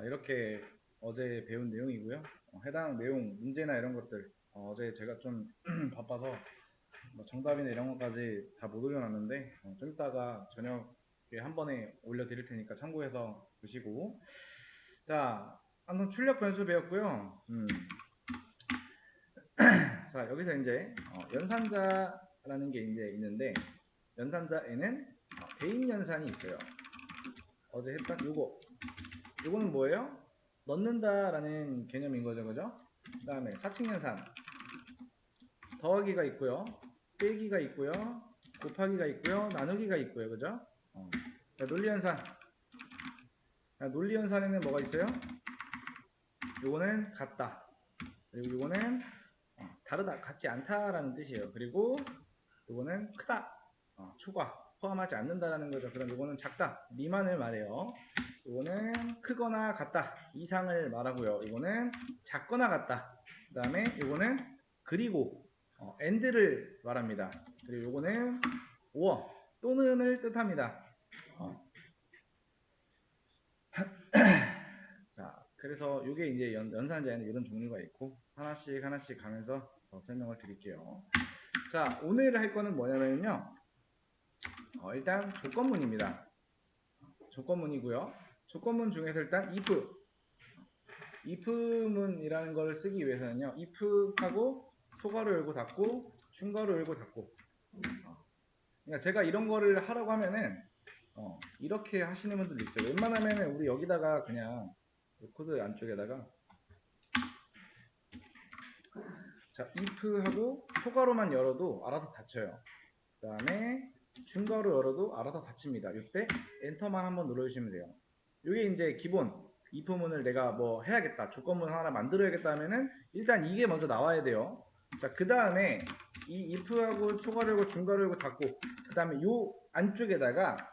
이렇게 어제 배운 내용이고요. 해당 내용 문제나 이런 것들 어제 제가 좀 바빠서 뭐 정답이나 이런 것까지 다 못 올려놨는데 좀 이따가 저녁에 한 번에 올려드릴 테니까 참고해서 보시고. 자, 한번 출력 변수 배웠고요. 자, 여기서 이제 연산자라는 게 이제 있는데, 연산자에는 대인 연산이 있어요. 어제 했던 요거는 뭐예요? 넣는다라는 개념인 거죠, 그죠? 그 다음에 사칙연산, 더하기가 있고요, 빼기가 있고요, 곱하기가 있고요, 나누기가 있고요, 그죠? 자, 논리연산. 자, 논리연산에는 뭐가 있어요? 요거는 같다. 그리고 요거는 다르다, 같지 않다라는 뜻이에요. 그리고 요거는 크다, 초과, 포함하지 않는다라는 거죠. 그럼 요거는 작다, 미만을 말해요. 요거는 크거나 같다, 이상을 말하고요. 요거는 작거나 같다. 그 다음에 요거는 그리고 and를 말합니다. 그리고 요거는 or 또는을 뜻합니다. 자, 그래서 요게 이제 연산자에는 이런 종류가 있고 하나씩 가면서 더 설명을 드릴게요. 자, 오늘 할 거는 뭐냐면요. 일단 조건문입니다. 조건문이고요. 조건문 중에서 일단 if문이라는 걸 쓰기 위해서는요. if하고 소괄호 열고 닫고 중괄호 열고 닫고. 그러니까 제가 이런 거를 하라고 하면은 이렇게 하시는 분들도 있어요. 웬만하면은 우리 여기다가 그냥 코드 안쪽에다가 자, if하고 소괄호만 열어도 알아서 닫혀요. 그 다음에 중괄호 열어도 알아서 닫힙니다. 이때 엔터만 한번 눌러주시면 돼요. 이게 이제 기본 if문을 내가 뭐 해야겠다, 조건문 하나 만들어야겠다 하면은 일단 이게 먼저 나와야 돼요. 자, 그 다음에 이 if하고 소괄호 열고 중괄호 열고 닫고 그 다음에 요 안쪽에다가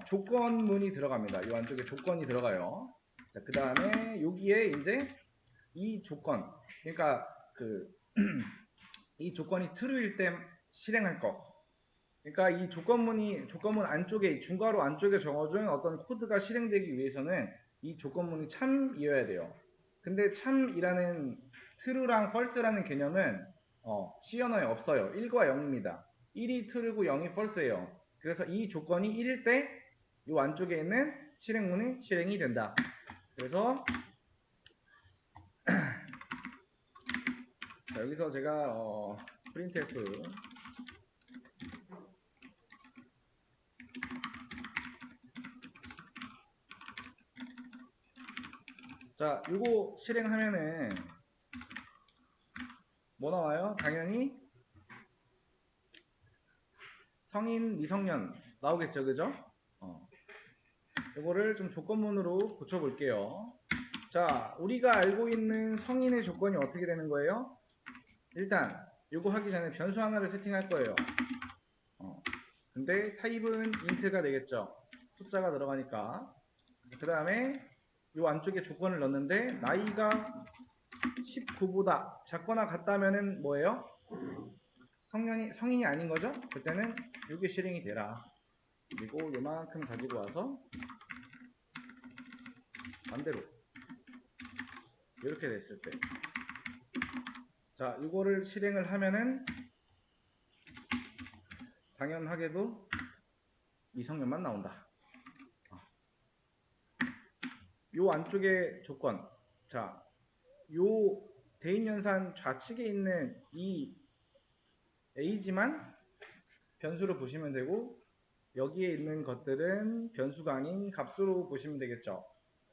조건문이 들어갑니다. 요 안쪽에 조건이 들어가요. 자, 그 다음에 여기에 이제 이 조건, 그러니까 이 조건이 true일 때 실행할 거. 그러니까 이 조건문 안쪽에, 중괄호 안쪽에 적어준 어떤 코드가 실행되기 위해서는 이 조건문이 참이어야 돼요. 근데 참이라는 true랑 false라는 개념은 C 언어에 없어요. 1과 0입니다. 1이 true고 0이 false예요. 그래서 이 조건이 1일 때 이 안쪽에 있는 실행문이 실행이 된다. 그래서 자, 여기서 제가 printf 자, 이거 실행하면은 뭐 나와요? 당연히 성인, 미성년 나오겠죠, 그죠? 이거를 좀 조건문으로 고쳐볼게요. 자, 우리가 알고 있는 성인의 조건이 어떻게 되는 거예요? 일단 이거 하기 전에 변수 하나를 세팅할 거예요. 근데 타입은 int가 되겠죠. 숫자가 들어가니까. 그 다음에 이 안쪽에 조건을 넣는데 나이가 19보다 작거나 같다면은 뭐예요? 성인이 아닌 거죠? 그때는 이게 실행이 되라. 그리고 요만큼 가지고 와서 반대로 이렇게 됐을 때, 자, 이거를 실행을 하면은 당연하게도 미성년만 나온다. 요 안쪽에 조건, 자, 요 대인연산 좌측에 있는 이 a지만 변수로 보시면 되고 여기에 있는 것들은 변수가 아닌 값으로 보시면 되겠죠.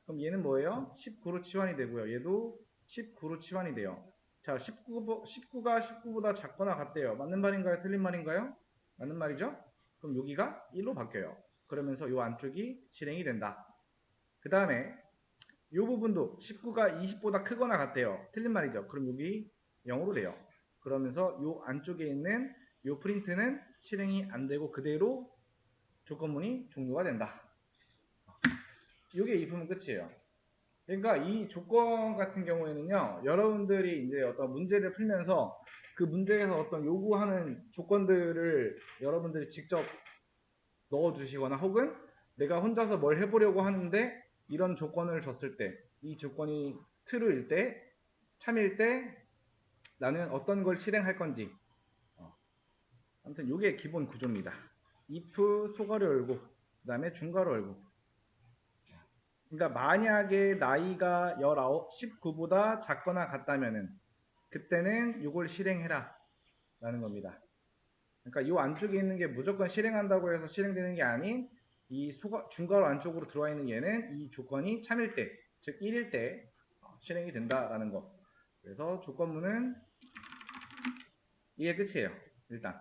그럼 얘는 뭐예요? 19로 치환이 되고요. 얘도 19로 치환이 돼요. 자, 19가 19보다 작거나 같대요. 맞는 말인가요? 틀린 말인가요? 맞는 말이죠? 그럼 여기가 1로 바뀌어요. 그러면서 이 안쪽이 실행이 된다. 그 다음에 이 부분도 19가 20보다 크거나 같대요. 틀린 말이죠. 그럼 여기 0으로 돼요. 그러면서 이 안쪽에 있는 이 프린트는 실행이 안 되고 그대로 조건문이 종료가 된다. 이게 if문 끝이에요. 그러니까 이 조건 같은 경우에는요, 여러분들이 이제 어떤 문제를 풀면서 그 문제에서 어떤 요구하는 조건들을 여러분들이 직접 넣어주시거나 혹은 내가 혼자서 뭘 해보려고 하는데 이런 조건을 줬을 때, 이 조건이 true일 때, 참일 때 나는 어떤 걸 실행할 건지. 아무튼 이게 기본 구조입니다. if 소괄호 열고 그 다음에 중괄호 열고. 그러니까 만약에 나이가 19보다 작거나 같다면은 그때는 이걸 실행해라 라는 겁니다. 그러니까 이 안쪽에 있는 게 무조건 실행한다고 해서 실행되는 게 아닌 이 중괄호 안쪽으로 들어와 있는 얘는 이 조건이 참일 때, 즉 1일 때 실행이 된다라는 거. 그래서 조건문은 이게 끝이에요. 일단.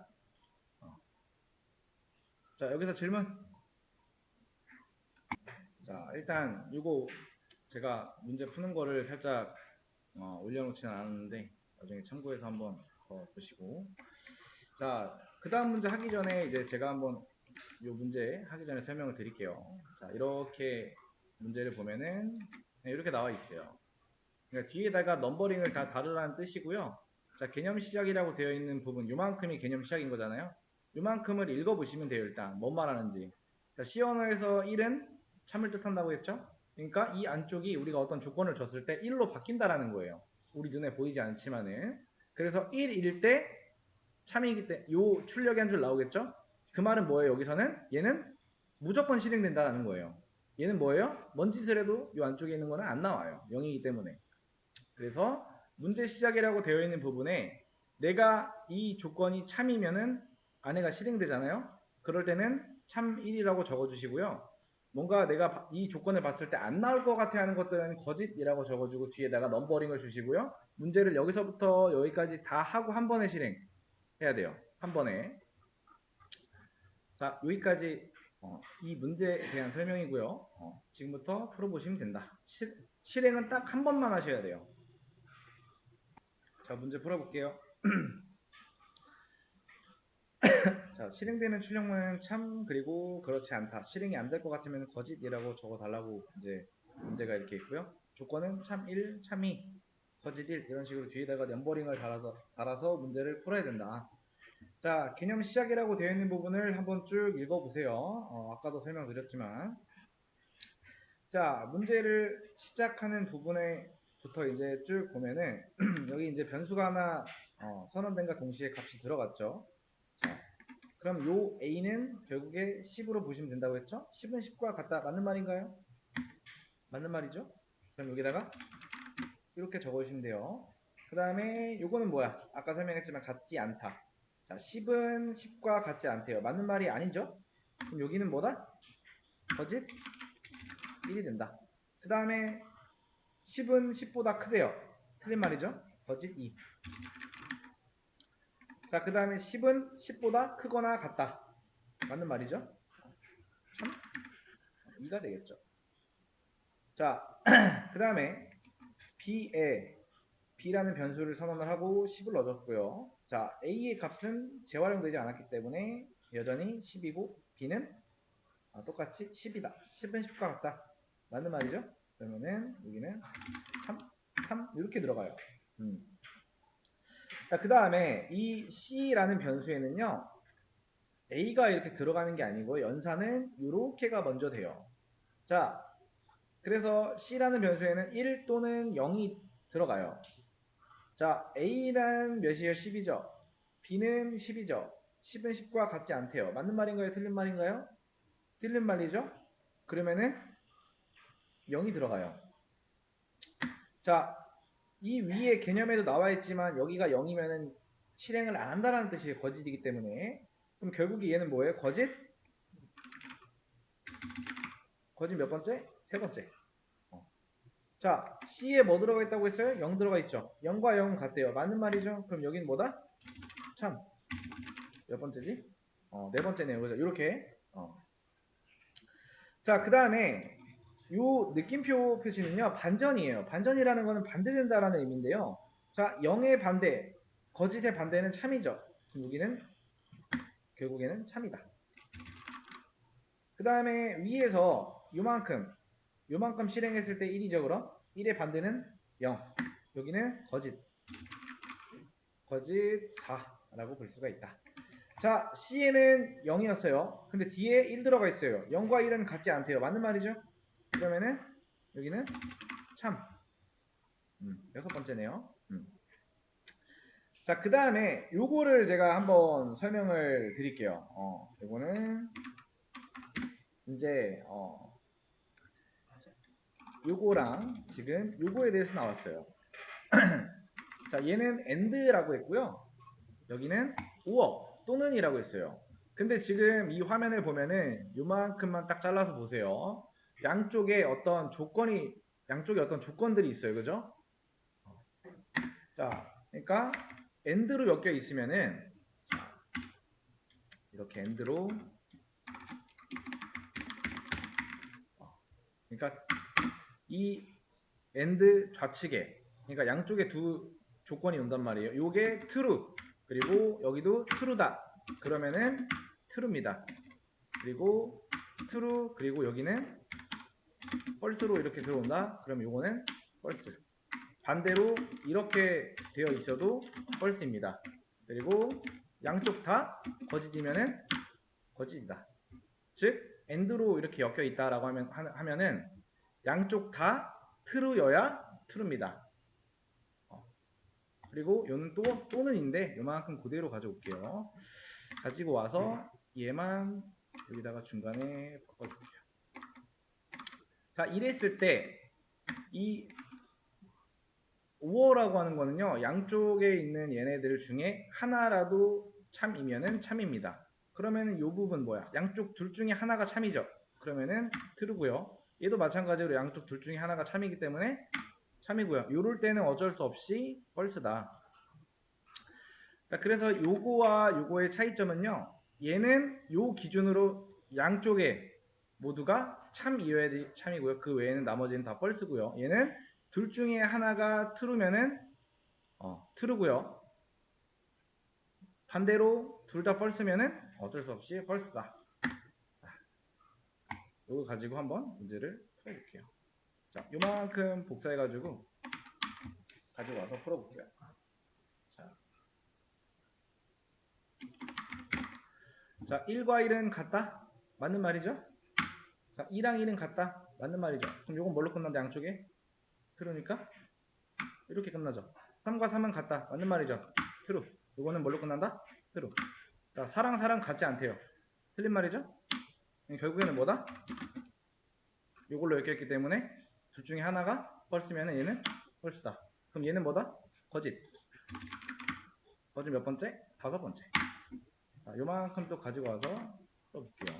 자, 여기서 질문. 자, 일단 이거 제가 문제 푸는 거를 살짝 올려놓지는 않았는데 나중에 참고해서 한번 더 보시고. 자, 그 다음 문제 하기 전에 이제 제가 한번 이 문제 하기 전에 설명을 드릴게요. 자, 이렇게 문제를 보면은 이렇게 나와 있어요. 그러니까 뒤에다가 넘버링을 다 다르라는 뜻이고요. 자, 개념 시작이라고 되어 있는 부분, 요만큼이 개념 시작인 거잖아요. 요만큼을 읽어보시면 돼요. 일단 뭔 말하는지. 자, C 언어에서 1은 참을 뜻한다고 했죠. 그러니까 이 안쪽이 우리가 어떤 조건을 줬을 때 1로 바뀐다라는 거예요. 우리 눈에 보이지 않지만은. 그래서 1일 때 참이기 때문에 요 출력이 한 줄 나오겠죠. 그 말은 뭐예요? 여기서는 얘는 무조건 실행된다라는 거예요. 얘는 뭐예요? 뭔 짓을 해도 이 안쪽에 있는 거는 안 나와요. 0이기 때문에. 그래서 문제 시작이라고 되어 있는 부분에 내가 이 조건이 참이면은 안에가 실행되잖아요. 그럴 때는 참 1이라고 적어주시고요. 뭔가 내가 이 조건을 봤을 때 안 나올 것 같아 하는 것들은 거짓이라고 적어주고 뒤에다가 넘버링을 주시고요. 문제를 여기서부터 여기까지 다 하고 한 번에 실행해야 돼요. 한 번에. 자, 여기까지 이 문제에 대한 설명이고요. 지금부터 풀어보시면 된다. 실행은 딱 한 번만 하셔야 돼요. 자, 문제 풀어볼게요. 자, 실행되는 출력문은 참 그리고 그렇지 않다. 실행이 안 될 것 같으면 거짓이라고 적어달라고 이제 문제가 이렇게 있고요. 조건은 참 1, 참 2, 거짓 1 이런 식으로 뒤에다가 넘버링을 달아서 문제를 풀어야 된다. 자, 개념 시작이라고 되어 있는 부분을 한번 쭉 읽어보세요. 아까도 설명드렸지만 자, 문제를 시작하는 부분에부터 이제 쭉 보면은 여기 이제 변수가 하나 선언된과 동시에 값이 들어갔죠. 자, 그럼 요 A는 결국에 10으로 보시면 된다고 했죠? 10은 10과 같다. 맞는 말인가요? 맞는 말이죠? 그럼 여기다가 이렇게 적어주시면 돼요. 그 다음에 요거는 뭐야? 아까 설명했지만 같지 않다. 자, 10은 10과 같지 않대요. 맞는 말이 아니죠? 그럼 여기는 뭐다? 거짓 1이 된다. 그 다음에 10은 10보다 크대요. 틀린 말이죠? 거짓 2. 자, 그 다음에 10은 10보다 크거나 같다. 맞는 말이죠? 참 2가 되겠죠. 자, 그 다음에 B라는 변수를 선언을 하고 10을 넣어줬고요. 자, A의 값은 재활용되지 않았기 때문에 여전히 10이고 B는 똑같이 10이다. 10은 10과 같다. 맞는 말이죠? 그러면은 여기는 참 이렇게 들어가요. 자, 그 다음에 이 C라는 변수에는요. A가 이렇게 들어가는 게 아니고 연산은 이렇게가 먼저 돼요. 자, 그래서 C라는 변수에는 1 또는 0이 들어가요. 자, A는 몇이에요? 10이죠. B는 10이죠. 10은 10과 같지 않대요. 맞는 말인가요? 틀린 말인가요? 틀린 말이죠. 그러면은 0이 들어가요. 자, 이 위에 개념에도 나와 있지만 여기가 0이면은 실행을 안 한다는 뜻이 거짓이기 때문에 그럼 결국에 얘는 뭐예요? 거짓 몇 번째? 세 번째. 자, C에 뭐 들어가 있다고 했어요? 0 들어가 있죠. 0과 0은 같대요. 맞는 말이죠. 그럼 여기는 뭐다? 참. 몇 번째지? 네 번째네요. 그죠? 이렇게. 자, 그 다음에 요 느낌표 표시는요. 반전이에요. 반전이라는 거는 반대된다라는 의미인데요. 자, 0의 반대, 거짓의 반대는 참이죠. 그럼 여기는 결국에는 참이다. 그 다음에 위에서 요만큼 실행했을 때 1이죠. 그럼 1의 반대는 0. 여기는 거짓 4라고 볼 수가 있다. 자, C에는 0이었어요. 근데 뒤에 1 들어가 있어요. 0과 1은 같지 않대요. 맞는 말이죠? 그러면은 여기는 참. 여섯 번째네요. 자, 그 다음에 요거를 제가 한번 설명을 드릴게요. 요거는 이제 요거랑 지금 요거에 대해서 나왔어요. 자, 얘는 and라고 했고요. 여기는 or 또는이라고 했어요. 근데 지금 이 화면을 보면은 요만큼만 딱 잘라서 보세요. 양쪽에 어떤 조건들이 있어요. 그죠? 자, 그러니까 and로 엮여 있으면은 자, 이렇게 and로 그러니까 이 and 좌측에 그러니까 양쪽에 두 조건이 온단 말이에요. 요게 true 그리고 여기도 true다. 그러면은 true입니다. 그리고 true 그리고 여기는 false로 이렇게 들어온다. 그럼 요거는 false. 반대로 이렇게 되어 있어도 false입니다. 그리고 양쪽 다 거짓이면은 거짓이다. 즉 and로 이렇게 엮여 있다라고 하면은 양쪽 다 true여야 true입니다. 그리고 요는 또는인데 요만큼 그대로 가져올게요. 가지고 와서 얘만 여기다가 중간에 바꿔줄게요. 자, 이랬을 때 이 5어라고 하는 거는요. 양쪽에 있는 얘네들 중에 하나라도 참이면은 참입니다. 그러면은 이 부분 뭐야? 양쪽 둘 중에 하나가 참이죠. 그러면은 true고요. 얘도 마찬가지로 양쪽 둘 중에 하나가 참이기 때문에 참이고요. 요럴 때는 어쩔 수 없이 false다. 자, 그래서 요거와 요거의 차이점은요. 얘는 요 기준으로 양쪽에 모두가 참이어야 참이고요. 그 외에는 나머지는 다 false고요. 얘는 둘 중에 하나가 true면은 true고요. 반대로 둘 다 false면은 어쩔 수 없이 false다. 이거 가지고 한번 문제를 풀어볼게요. 자, 요만큼 복사해가지고 가지고 와서 풀어볼게요. 자, 1과 1은 같다? 맞는 말이죠? 자, 2랑 1은 같다? 맞는 말이죠? 그럼 요건 뭘로 끝난다, 양쪽에? true니까? 이렇게 끝나죠. 3과 3은 같다. 맞는 말이죠? true. 요거는 뭘로 끝난다? true. 자, 4랑 같지 않대요. 틀린 말이죠? 결국에는 뭐다? 요걸로 엮였기 때문에 둘 중에 하나가 false면 얘는 false다. 그럼 얘는 뭐다? 거짓. 거짓 몇 번째? 다섯 번째. 자, 요만큼 또 가지고 와서 써볼게요.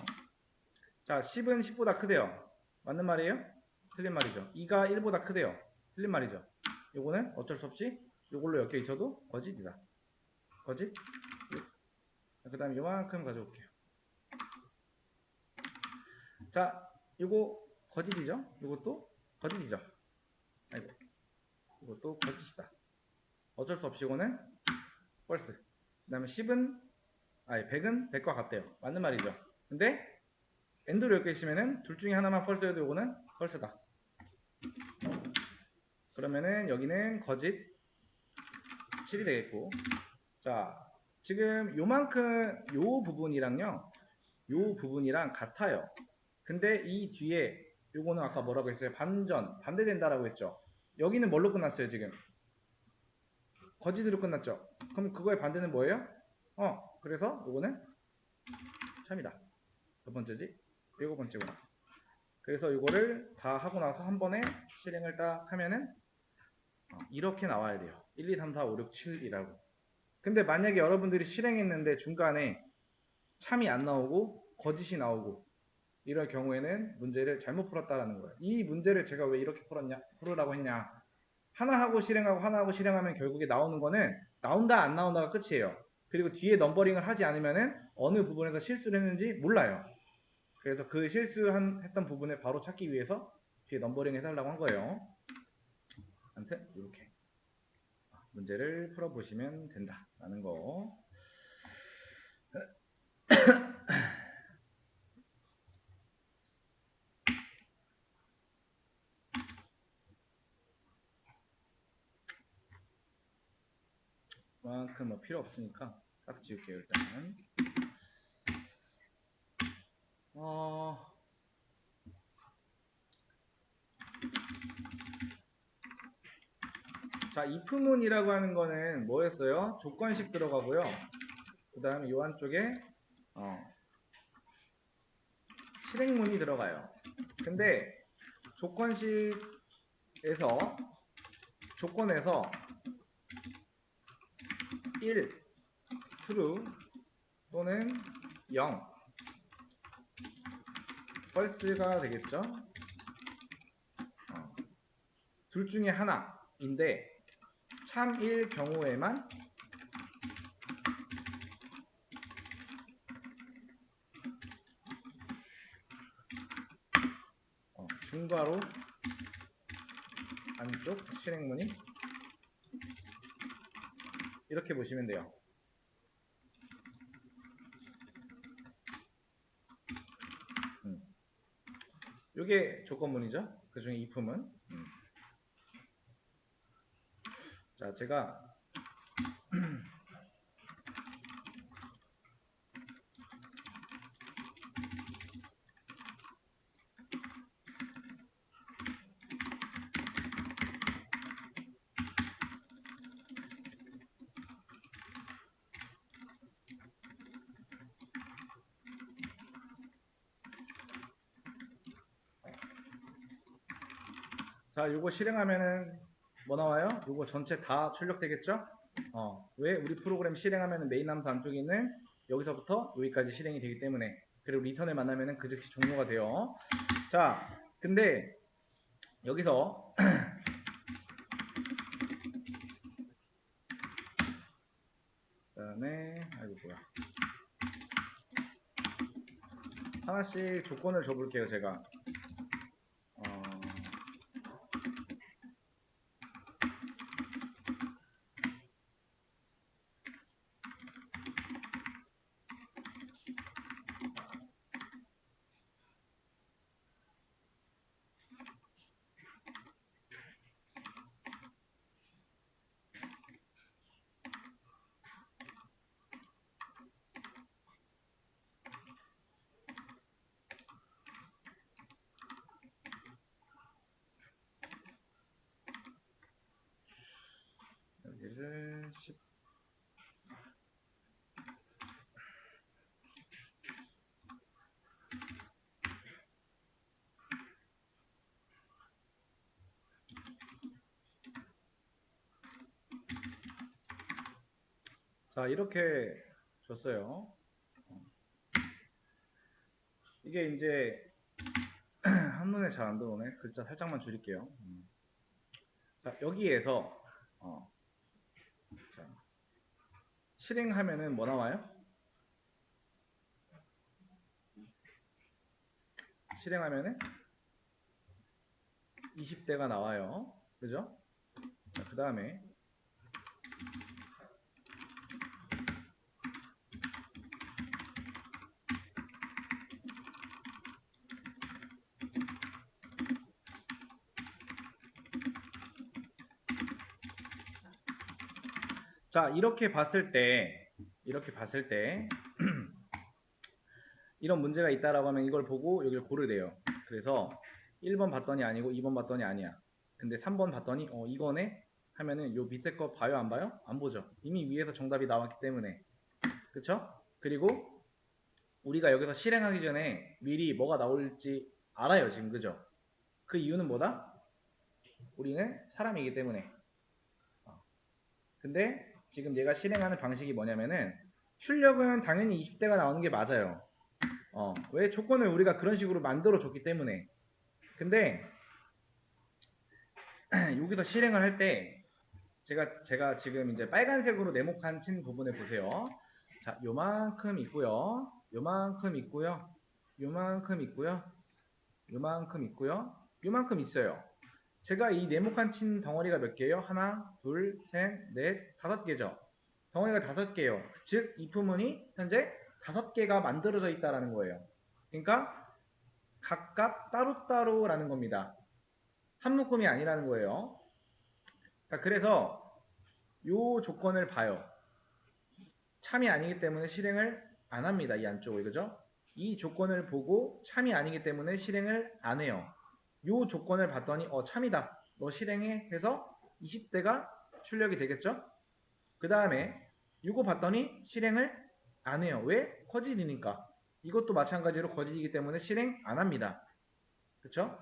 자, 10은 10보다 크대요. 맞는 말이에요? 틀린 말이죠. 2가 1보다 크대요. 틀린 말이죠. 요거는 어쩔 수 없이 요걸로 엮여 있어도 거짓이다. 거짓. 그 다음에 요만큼 가져올게요. 자, 요거 거짓이죠? 요것도 거짓이죠? 아이고, 이것도 거짓이다. 어쩔 수 없이 이거는 false. 그 다음에 100은 100과 같대요. 맞는 말이죠. 근데 end로 엮여 있으면은 둘 중에 하나만 false여도 요거는 false다. 그러면은 여기는 거짓 7이 되겠고, 자, 지금 요만큼 요 부분이랑요, 요 부분이랑 같아요. 근데 이 뒤에 요거는 아까 뭐라고 했어요? 반대된다라고 했죠. 여기는 뭘로 끝났어요, 지금? 거짓으로 끝났죠. 그럼 그거의 반대는 뭐예요? 그래서 요거는 참이다. 몇 번째지? 일곱 번째구나. 그래서 이거를 다 하고 나서 한 번에 실행을 딱 하면은 이렇게 나와야 돼요. 1, 2, 3, 4, 5, 6, 7이라고. 근데 만약에 여러분들이 실행했는데 중간에 참이 안 나오고 거짓이 나오고 이럴 경우에는 문제를 잘못 풀었다라는 거예요. 이 문제를 제가 왜 이렇게 풀으라고 했냐. 하나 하고 실행하면 결국에 나오는 거는 나온다 안 나온다가 끝이에요. 그리고 뒤에 넘버링을 하지 않으면은 어느 부분에서 실수를 했는지 몰라요. 그래서 그 실수했던 부분을 바로 찾기 위해서 뒤에 넘버링 해달라고 한 거예요. 아무튼 이렇게 문제를 풀어보시면 된다라는 거. 그만큼 뭐 필요 없으니까 싹 지울게요 일단은. 자, if문이라고 하는 거는 뭐였어요? 조건식 들어가고요. 그 다음에 요 안쪽에 실행문이 들어가요. 근데 조건에서 1, true 또는 0, false가 되겠죠. 둘 중에 하나인데 참일 경우에만 중괄호 안쪽 실행문이 이렇게 보시면 돼요. 이게 조건문이죠. 그 중에 if문. 자, 제가 자, 요거 실행하면은 뭐 나와요? 요거 전체 다 출력되겠죠? 왜? 우리 프로그램 실행하면은 메인 함수 안쪽에 있는 여기서부터 여기까지 실행이 되기 때문에. 그리고 리턴을 만나면은 그 즉시 종료가 돼요. 자, 근데 여기서 그다음에 아이고 뭐야, 하나씩 조건을 줘볼게요. 제가 여기를 10 자, 이렇게 줬어요. 이게 이제 한눈에 잘 안 들어오네. 글자 살짝만 줄일게요. 자, 여기에서 자, 실행하면은 뭐 나와요? 실행하면은 20대가 나와요. 그죠? 그 다음에 자, 이렇게 봤을 때 이런 문제가 있다라고 하면 이걸 보고 여기를 고르래요. 그래서 1번 봤더니 아니고 2번 봤더니 아니야. 근데 3번 봤더니 이거네 하면은 요 밑에 거 봐요 안 봐요? 안 보죠. 이미 위에서 정답이 나왔기 때문에. 그쵸? 그리고 우리가 여기서 실행하기 전에 미리 뭐가 나올지 알아요 지금. 그죠? 그 이유는 뭐다? 우리는 사람이기 때문에. 근데 지금 얘가 실행하는 방식이 뭐냐면은 출력은 당연히 20대가 나오는 게 맞아요. 왜? 조건을 우리가 그런 식으로 만들어 줬기 때문에. 근데 여기서 실행을 할 때 제가 지금 이제 빨간색으로 네모칸 친 부분을 보세요. 자, 요만큼 있고요. 요만큼 있고요. 요만큼 있고요. 요만큼 있고요. 요만큼 있어요. 제가 이 네모칸 친 덩어리가 몇 개예요? 하나, 둘, 셋, 넷, 5개죠. 덩어리가 5개예요. 즉, 이 부문이 현재 5개가 만들어져 있다라는 거예요. 그러니까 각각 따로따로라는 겁니다. 한 묶음이 아니라는 거예요. 자, 그래서 요 조건을 봐요. 참이 아니기 때문에 실행을 안 합니다. 이 안쪽을. 그죠? 이 조건을 보고 참이 아니기 때문에 실행을 안 해요. 요 조건을 봤더니 참이다. 너 실행해 해서 20대가 출력이 되겠죠? 그 다음에 이거 봤더니 실행을 안 해요. 왜? 거짓이니까. 이것도 마찬가지로 거짓이기 때문에 실행 안 합니다. 그쵸?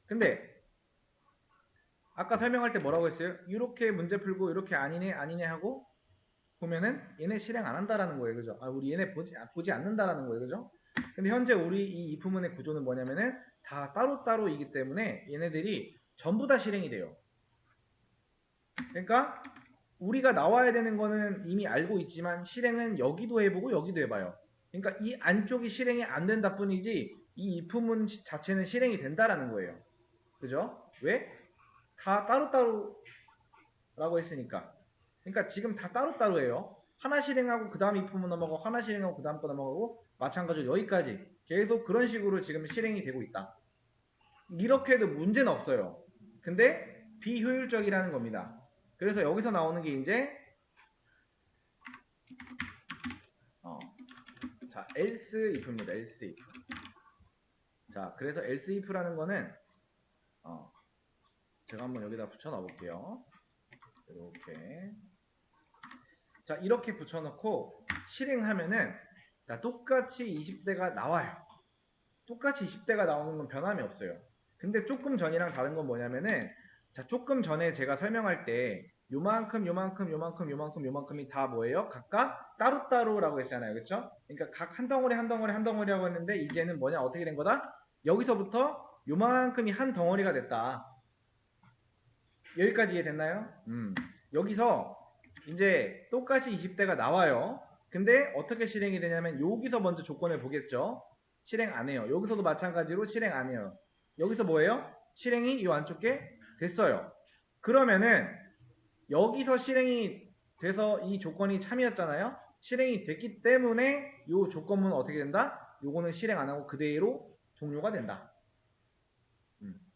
근데 아까 설명할 때 뭐라고 했어요? 이렇게 문제 풀고 이렇게 아니네 아니네 하고 보면은 얘네 실행 안 한다라는 거예요. 그죠? 아, 우리 얘네 보지 않는다라는 거예요. 그죠? 근데 현재 우리 이 if문의 구조는 뭐냐면은 다 따로따로이기 때문에 얘네들이 전부 다 실행이 돼요. 그러니까 우리가 나와야 되는 거는 이미 알고 있지만 실행은 여기도 해보고 여기도 해봐요. 그러니까 이 안쪽이 실행이 안 된다 뿐이지 이 if문 자체는 실행이 된다라는 거예요. 그죠? 왜? 다 따로따로라고 했으니까. 그러니까 지금 다 따로따로예요. 하나 실행하고 그 다음 if문 넘어가고 하나 실행하고 그 다음 거 넘어가고 마찬가지로 여기까지 계속 그런 식으로 지금 실행이 되고 있다. 이렇게 해도 문제는 없어요. 근데 비효율적이라는 겁니다. 그래서 여기서 나오는 게 이제 자, else if입니다. else if. 자, 그래서 else if라는 거는 제가 한번 여기다 붙여 넣어 볼게요. 이렇게. 자, 이렇게 붙여 놓고 실행하면은 자, 똑같이 20대가 나와요. 똑같이 20대가 나오는 건 변함이 없어요. 근데 조금 전이랑 다른 건 뭐냐면은 자, 조금 전에 제가 설명할 때 요만큼 요만큼 요만큼 요만큼 요만큼이 다 뭐예요? 각각 따로따로라고 했잖아요. 그렇죠? 그러니까 각 한 덩어리 한 덩어리 한 덩어리라고 했는데 이제는 뭐냐? 어떻게 된 거다? 여기서부터 요만큼이 한 덩어리가 됐다. 여기까지 이해됐나요? 여기서 이제 똑같이 20대가 나와요. 근데 어떻게 실행이 되냐면 여기서 먼저 조건을 보겠죠. 실행 안 해요. 여기서도 마찬가지로 실행 안 해요. 여기서 뭐예요? 실행이 이 안쪽에 됐어요. 그러면은 여기서 실행이 돼서 이 조건이 참이었잖아요. 실행이 됐기 때문에 이 조건문은 어떻게 된다? 요거는 실행 안 하고 그대로 종료가 된다.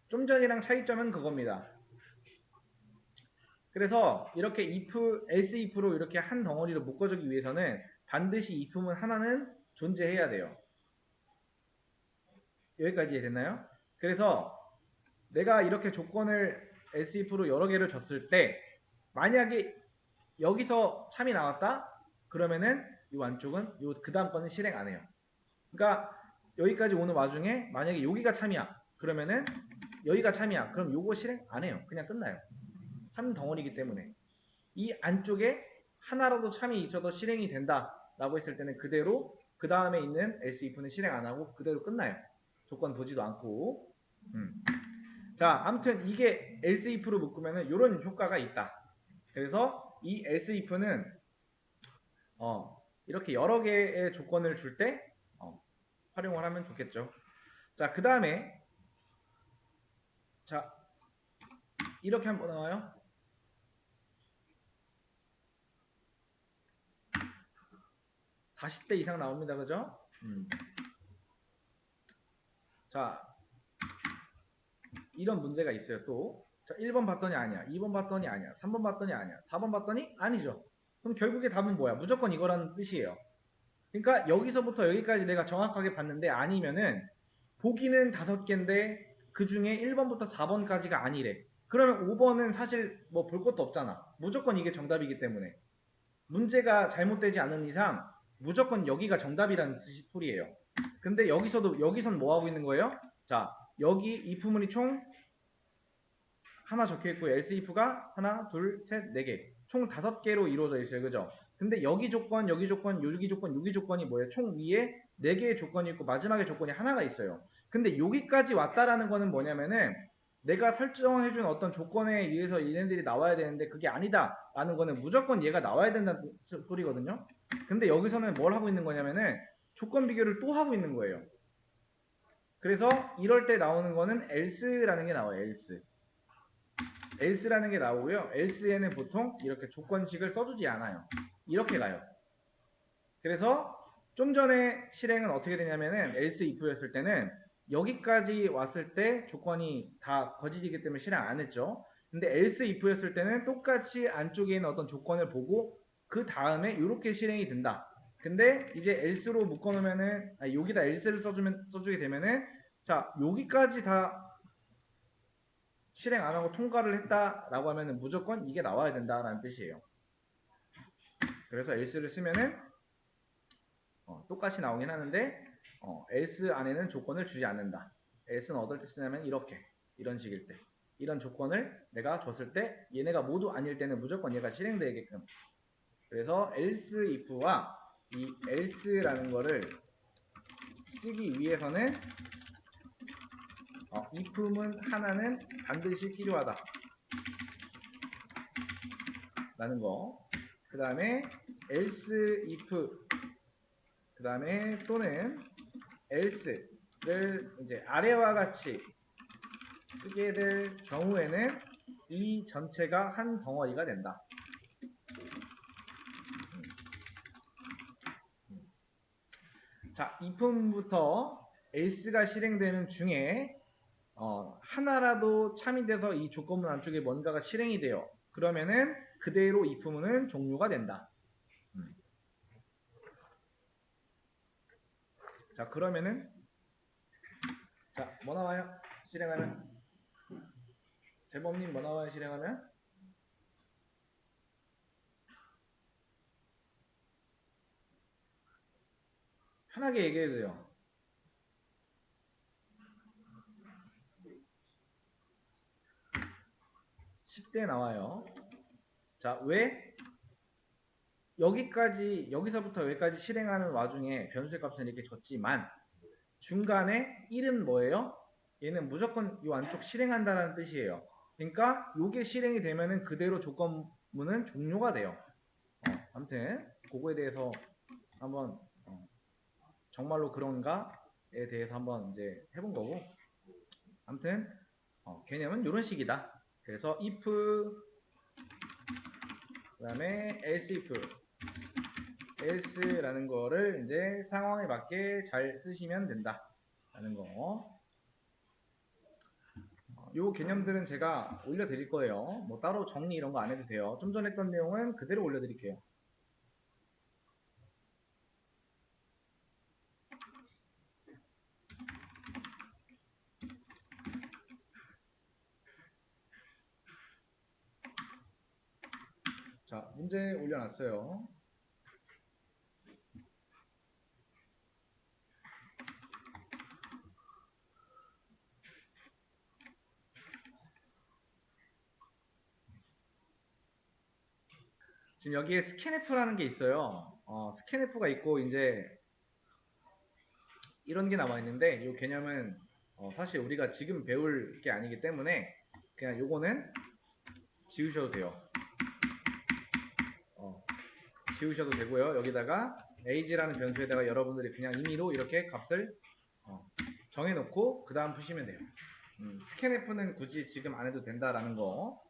좀 전이랑 차이점은 그겁니다. 그래서 이렇게 if, else if로 이렇게 한 덩어리로 묶어주기 위해서는 반드시 if문 하나는 존재해야 돼요. 여기까지 이해됐나요? 그래서 내가 이렇게 조건을 else if로 여러 개를 줬을 때 만약에 여기서 참이 나왔다? 그러면은 이 안쪽은 그 다음 거는 실행 안 해요. 그러니까 여기까지 오는 와중에 만약에 여기가 참이야. 그러면은 여기가 참이야. 그럼 요거 실행 안 해요. 그냥 끝나요. 한 덩어리이기 때문에. 이 안쪽에 하나라도 참이 있어도 실행이 된다라고 했을 때는 그대로 그 다음에 있는 else if는 실행 안 하고 그대로 끝나요. 조건 보지도 않고. 자, 아무튼 이게 else if로 묶으면은 이런 효과가 있다. 그래서 이 else if는 이렇게 여러 개의 조건을 줄 때 활용을 하면 좋겠죠. 자, 그 다음에 자 이렇게 한번 나와요. 40대 이상 나옵니다. 그죠? 자, 이런 문제가 있어요. 또 자, 1번 봤더니 아니야. 2번 봤더니 아니야. 3번 봤더니 아니야. 4번 봤더니 아니죠. 그럼 결국에 답은 뭐야? 무조건 이거라는 뜻이에요. 그러니까 여기서부터 여기까지 내가 정확하게 봤는데 아니면은 보기는 5개인데 그 중에 1번부터 4번까지가 아니래. 그러면 5번은 사실 뭐 볼 것도 없잖아. 무조건 이게 정답이기 때문에. 문제가 잘못되지 않은 이상 무조건 여기가 정답이라는 소리예요. 근데 여기선 뭐 하고 있는 거예요? 자, 여기 if문이 총 하나 적혀 있고 else if가 하나, 둘, 셋, 네 개. 총 5개로 이루어져 있어요. 그죠? 근데 여기 조건, 여기 조건, 여기 조건, 여기 조건이 뭐예요? 총 위에 4개의 조건이 있고 마지막에 조건이 하나가 있어요. 근데 여기까지 왔다라는 거는 뭐냐면은 내가 설정해준 어떤 조건에 의해서 얘네들이 나와야 되는데 그게 아니다 라는 거는 무조건 얘가 나와야 된다는 소리거든요. 근데 여기서는 뭘 하고 있는 거냐면은 조건 비교를 또 하고 있는 거예요. 그래서 이럴 때 나오는 거는 else라는 게 나와요. else라는 게 나오고요. else에는 보통 이렇게 조건식을 써주지 않아요. 이렇게 가요. 그래서 좀 전에 실행은 어떻게 되냐면은 else if였을 때는 여기까지 왔을 때 조건이 다 거짓이기 때문에 실행 안 했죠. 근데 else if였을 때는 똑같이 안쪽에 있는 어떤 조건을 보고 그 다음에 이렇게 실행이 된다. 근데 이제 else로 묶어놓으면은 여기다 else를 써주게 되면은 자 여기까지 다 실행 안 하고 통과를 했다라고 하면은 무조건 이게 나와야 된다라는 뜻이에요. 그래서 else를 쓰면은 똑같이 나오긴 하는데 else 안에는 조건을 주지 않는다. else는 어떨 때 쓰냐면 이렇게 이런 식일 때 이런 조건을 내가 줬을 때 얘네가 모두 아닐 때는 무조건 얘가 실행되게끔. 그래서 else if와 이 else라는 거를 쓰기 위해서는 if문 하나는 반드시 필요하다 라는 거. 그 다음에 else if 그 다음에 또는 else를 이제 아래와 같이 쓰게 될 경우에는 이 전체가 한 덩어리가 된다. 자, if부터 else가 실행되는 중에 하나라도 참이 돼서 이 조건문 안쪽에 뭔가가 실행이 돼요. 그러면은 그대로 if문은 종료가 된다. 자, 그러면은 자, 뭐 나와요? 실행하면 재범님 뭐 나와요? 실행하면 편하게 얘기해도 돼요. 10대 나와요. 자, 왜? 여기서부터 여기까지 실행하는 와중에 변수의 값은 이렇게 줬지만 중간에 1은 뭐예요? 얘는 무조건 이 안쪽 실행한다는 뜻이에요. 그러니까 이게 실행이 되면은 그대로 조건문은 종료가 돼요. 아무튼 그거에 대해서 한번 정말로 그런가에 대해서 한번 이제 해본 거고, 아무튼 개념은 이런 식이다. 그래서 if 그다음에 else if else라는 거를 이제 상황에 맞게 잘 쓰시면 된다라는 거. 요 개념들은 제가 올려드릴 거예요. 뭐 따로 정리 이런 거 안 해도 돼요. 좀 전에 했던 내용은 그대로 올려드릴게요. 자, 문제 올려놨어요. 지금 여기에 스캔F라는 게 있어요. 스캔F가 있고 이제 이런 게 나와 있는데 이 개념은 사실 우리가 지금 배울 게 아니기 때문에 그냥 요거는 지우셔도 돼요. 지우셔도 되고요. 여기다가 age라는 변수에다가 여러분들이 그냥 임의로 이렇게 값을 정해놓고 그 다음 푸시면 돼요. 스캔F는 굳이 지금 안 해도 된다라는 거.